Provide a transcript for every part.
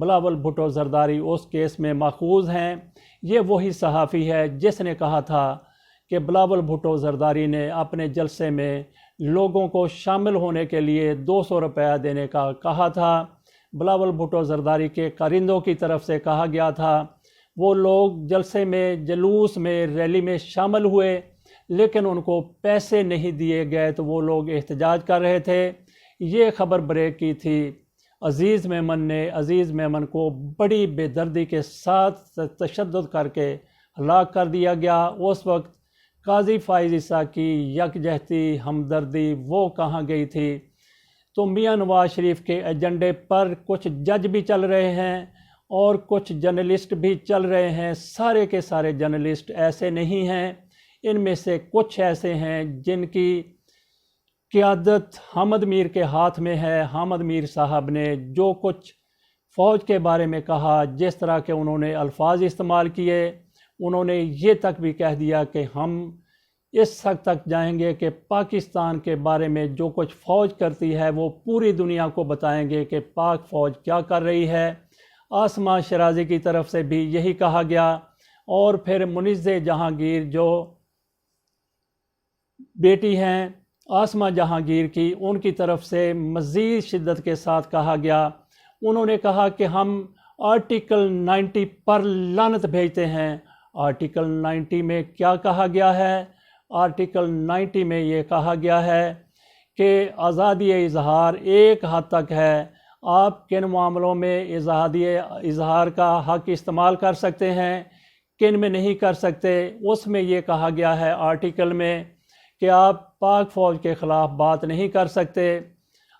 بلاول بھٹو زرداری اس case میں ماخوذ ہیں۔ یہ وہی صحافی ہے جس نے کہا تھا کہ بلاول بھٹو زرداری نے اپنے جلسے میں لوگوں کو شامل ہونے کے لیے 200 روپیہ دینے کا کہا تھا۔ بلاول بھٹو زرداری کے کارندوں کی طرف سے کہا گیا تھا، وہ لوگ جلسے میں، جلوس میں، ریلی میں شامل ہوئے لیکن ان کو پیسے نہیں دیے گئے تو وہ لوگ احتجاج کر رہے تھے۔ یہ خبر بریک کی تھی۔ عزیز میمن نے عزیز میمن کو بڑی بے دردی کے ساتھ تشدد کر کے ہلاک کر دیا گیا۔ اس وقت قاضی فائز عیسیٰ کی یکجہتی، ہمدردی وہ کہاں گئی تھی؟ تو میاں نواز شریف کے ایجنڈے پر کچھ جج بھی چل رہے ہیں اور کچھ جرنلسٹ بھی چل رہے ہیں۔ سارے کے سارے جرنلسٹ ایسے نہیں ہیں، ان میں سے کچھ ایسے ہیں جن کی قیادت حامد میر کے ہاتھ میں ہے۔ حامد میر صاحب نے جو کچھ فوج کے بارے میں کہا، جس طرح کے انہوں نے الفاظ استعمال کیے، انہوں نے یہ تک بھی کہہ دیا کہ ہم اس حد تک جائیں گے کہ پاکستان کے بارے میں جو کچھ فوج کرتی ہے وہ پوری دنیا کو بتائیں گے کہ پاک فوج کیا کر رہی ہے۔ آسماں شرازی کی طرف سے بھی یہی کہا گیا، اور پھر منیز جہانگیر جو بیٹی ہیں آسماں جہانگیر کی، ان کی طرف سے مزید شدت کے ساتھ کہا گیا۔ انہوں نے کہا کہ ہم آرٹیکل 90 پر لعنت بھیجتے ہیں۔ آرٹیکل 90 میں کیا کہا گیا ہے؟ آرٹیکل 90 میں یہ کہا گیا ہے کہ آزادی اظہار ایک حد تک ہے، آپ کن معاملوں میں آزادی اظہار کا حق استعمال کر سکتے ہیں، کن میں نہیں کر سکتے۔ اس میں یہ کہا گیا ہے آرٹیکل میں کہ آپ پاک فوج کے خلاف بات نہیں کر سکتے،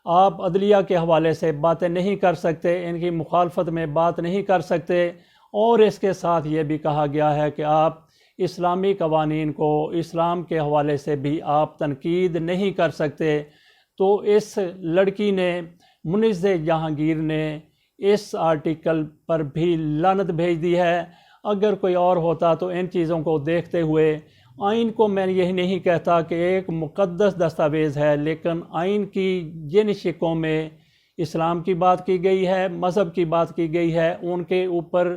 آپ عدلیہ کے حوالے سے باتیں نہیں کر سکتے، ان کی مخالفت میں بات نہیں کر سکتے، اور اس کے ساتھ یہ بھی کہا گیا ہے کہ آپ اسلامی قوانین کو اسلام کے حوالے سے بھی آپ تنقید نہیں کر سکتے۔ تو اس لڑکی نے، منیز جہانگیر نے، اس آرٹیکل پر بھی لعنت بھیج دی ہے۔ اگر کوئی اور ہوتا تو ان چیزوں کو دیکھتے ہوئے، آئین کو میں یہی نہیں کہتا کہ ایک مقدس دستاویز ہے، لیکن آئین کی جن شقوں میں اسلام کی بات کی گئی ہے، مذہب کی بات کی گئی ہے، ان کے اوپر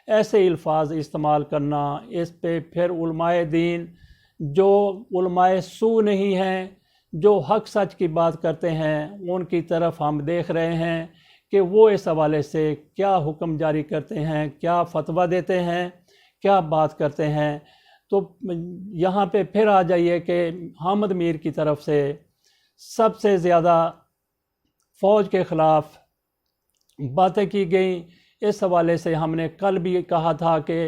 ایسے الفاظ استعمال کرنا، اس پہ پھر علماء دین جو علماء سو نہیں ہیں، جو حق سچ کی بات کرتے ہیں، ان کی طرف ہم دیکھ رہے ہیں کہ وہ اس حوالے سے کیا حکم جاری کرتے ہیں، کیا فتویٰ دیتے ہیں، کیا بات کرتے ہیں۔ تو یہاں پہ پھر آ جائیے کہ حامد میر کی طرف سے سب سے زیادہ فوج کے خلاف باتیں کی گئیں۔ اس حوالے سے ہم نے کل بھی کہا تھا کہ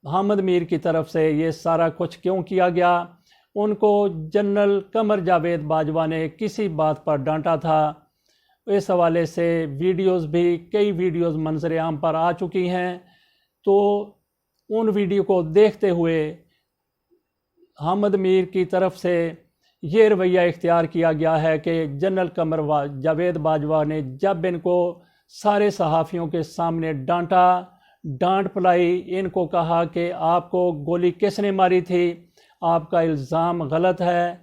حامد میر کی طرف سے یہ سارا کچھ کیوں کیا گیا۔ ان کو جنرل قمر جاوید باجوہ نے کسی بات پر ڈانٹا تھا، اس حوالے سے ویڈیوز بھی، کئی ویڈیوز منظر عام پر آ چکی ہیں۔ تو ان ویڈیو کو دیکھتے ہوئے حامد میر کی طرف سے یہ رویہ اختیار کیا گیا ہے کہ جنرل قمر جاوید باجوہ نے جب ان کو سارے صحافیوں کے سامنے ڈانٹا، ڈانٹ پلائی، ان کو کہا کہ آپ کو گولی کس نے ماری تھی، آپ کا الزام غلط ہے۔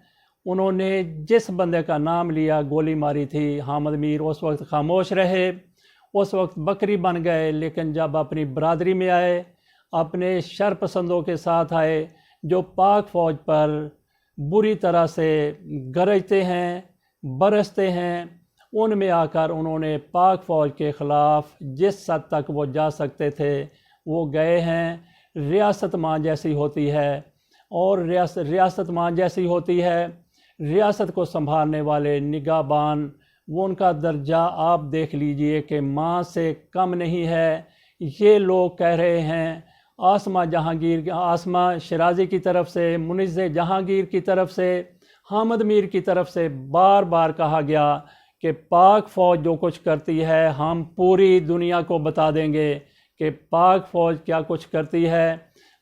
انہوں نے جس بندے کا نام لیا گولی ماری تھی، حامد میر اس وقت خاموش رہے، اس وقت بکری بن گئے، لیکن جب اپنی برادری میں آئے، اپنے شر پسندوں کے ساتھ آئے جو پاک فوج پر بری طرح سے گرجتے ہیں، برستے ہیں، ان میں آ کر انہوں نے پاک فوج کے خلاف جس حد تک وہ جا سکتے تھے وہ گئے ہیں۔ ریاست ماں جیسی ہوتی ہے، اور ریاست ماں جیسی ہوتی ہے، ریاست کو سنبھالنے والے نگہبان، وہ ان کا درجہ آپ دیکھ لیجئے کہ ماں سے کم نہیں ہے۔ یہ لوگ کہہ رہے ہیں، آسماں شرازی کی طرف سے، منیز جہانگیر کی طرف سے، حامد میر کی طرف سے بار بار کہا گیا کہ پاک فوج جو کچھ کرتی ہے ہم پوری دنیا کو بتا دیں گے کہ پاک فوج کیا کچھ کرتی ہے،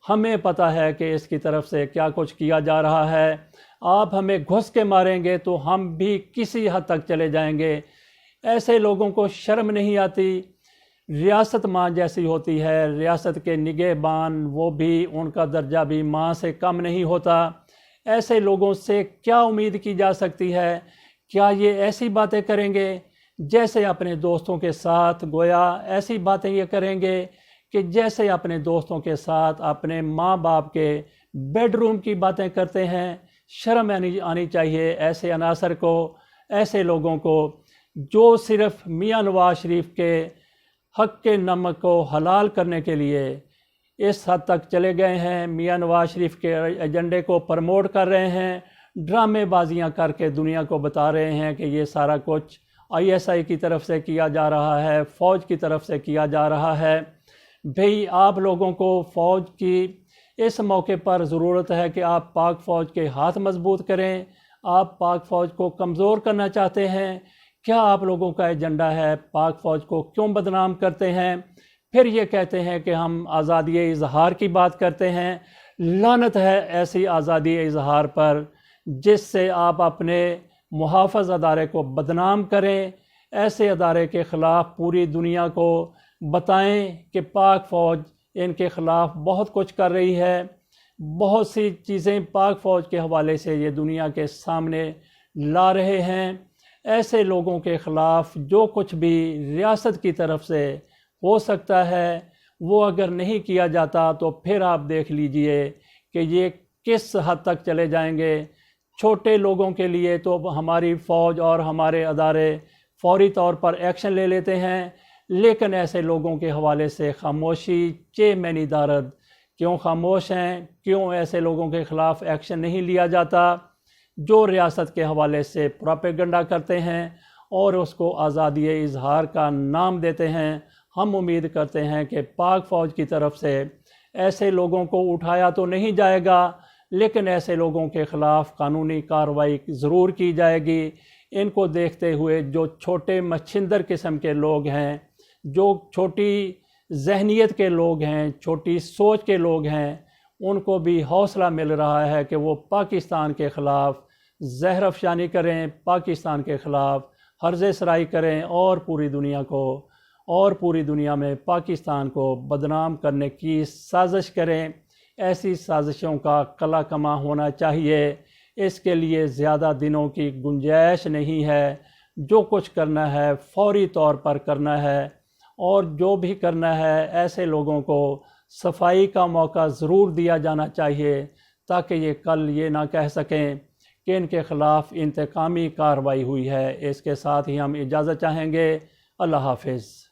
ہمیں پتہ ہے کہ اس کی طرف سے کیا کچھ کیا جا رہا ہے، آپ ہمیں گھس کے ماریں گے تو ہم بھی کسی حد تک چلے جائیں گے۔ ایسے لوگوں کو شرم نہیں آتی؟ ریاست ماں جیسی ہوتی ہے، ریاست کے نگہبان، وہ بھی، ان کا درجہ بھی ماں سے کم نہیں ہوتا۔ ایسے لوگوں سے کیا امید کی جا سکتی ہے؟ کیا یہ ایسی باتیں کریں گے جیسے اپنے دوستوں کے ساتھ گویا ایسی باتیں یہ کریں گے کہ جیسے اپنے دوستوں کے ساتھ اپنے ماں باپ کے بیڈ روم کی باتیں کرتے ہیں۔ شرم آنی چاہیے ایسے عناصر کو، ایسے لوگوں کو جو صرف میاں نواز شریف کے حق کے نمک کو حلال کرنے کے لیے اس حد تک چلے گئے ہیں، میاں نواز شریف کے ایجنڈے کو پروموٹ کر رہے ہیں، ڈرامے بازیاں کر کے دنیا کو بتا رہے ہیں کہ یہ سارا کچھ ISI کی طرف سے کیا جا رہا ہے، فوج کی طرف سے کیا جا رہا ہے۔ بھئی آپ لوگوں کو فوج کی اس موقع پر ضرورت ہے کہ آپ پاک فوج کے ہاتھ مضبوط کریں۔ آپ پاک فوج کو کمزور کرنا چاہتے ہیں؟ کیا آپ لوگوں کا ایجنڈا ہے؟ پاک فوج کو کیوں بدنام کرتے ہیں؟ پھر یہ کہتے ہیں کہ ہم آزادی اظہار کی بات کرتے ہیں۔ لعنت ہے ایسی آزادی اظہار پر جس سے آپ اپنے محافظ ادارے کو بدنام کریں۔ ایسے ادارے کے خلاف پوری دنیا کو بتائیں کہ پاک فوج ان کے خلاف بہت کچھ کر رہی ہے۔ بہت سی چیزیں پاک فوج کے حوالے سے یہ دنیا کے سامنے لا رہے ہیں۔ ایسے لوگوں کے خلاف جو کچھ بھی ریاست کی طرف سے ہو سکتا ہے وہ اگر نہیں کیا جاتا تو پھر آپ دیکھ لیجئے کہ یہ کس حد تک چلے جائیں گے۔ چھوٹے لوگوں کے لیے تو ہماری فوج اور ہمارے ادارے فوری طور پر ایکشن لے لیتے ہیں، لیکن ایسے لوگوں کے حوالے سے خاموشی چے مینی دارد۔ کیوں خاموش ہیں؟ کیوں ایسے لوگوں کے خلاف ایکشن نہیں لیا جاتا جو ریاست کے حوالے سے پروپیگنڈا کرتے ہیں اور اس کو آزادی اظہار کا نام دیتے ہیں؟ ہم امید کرتے ہیں کہ پاک فوج کی طرف سے ایسے لوگوں کو اٹھایا تو نہیں جائے گا، لیکن ایسے لوگوں کے خلاف قانونی کارروائی ضرور کی جائے گی۔ ان کو دیکھتے ہوئے جو چھوٹے مچھندر قسم کے لوگ ہیں، جو چھوٹی ذہنیت کے لوگ ہیں، چھوٹی سوچ کے لوگ ہیں، ان کو بھی حوصلہ مل رہا ہے کہ وہ پاکستان کے خلاف زہر افشانی کریں، پاکستان کے خلاف ہرزہ سرائی کریں اور پوری دنیا میں پاکستان کو بدنام کرنے کی سازش کریں۔ ایسی سازشوں کا قلع کما ہونا چاہیے۔ اس کے لیے زیادہ دنوں کی گنجائش نہیں ہے۔ جو کچھ کرنا ہے فوری طور پر کرنا ہے، اور جو بھی کرنا ہے ایسے لوگوں کو صفائی کا موقع ضرور دیا جانا چاہیے تاکہ یہ کل یہ نہ کہہ سکیں کہ ان کے خلاف انتقامی کارروائی ہوئی ہے۔ اس کے ساتھ ہی ہم اجازت چاہیں گے۔ اللہ حافظ۔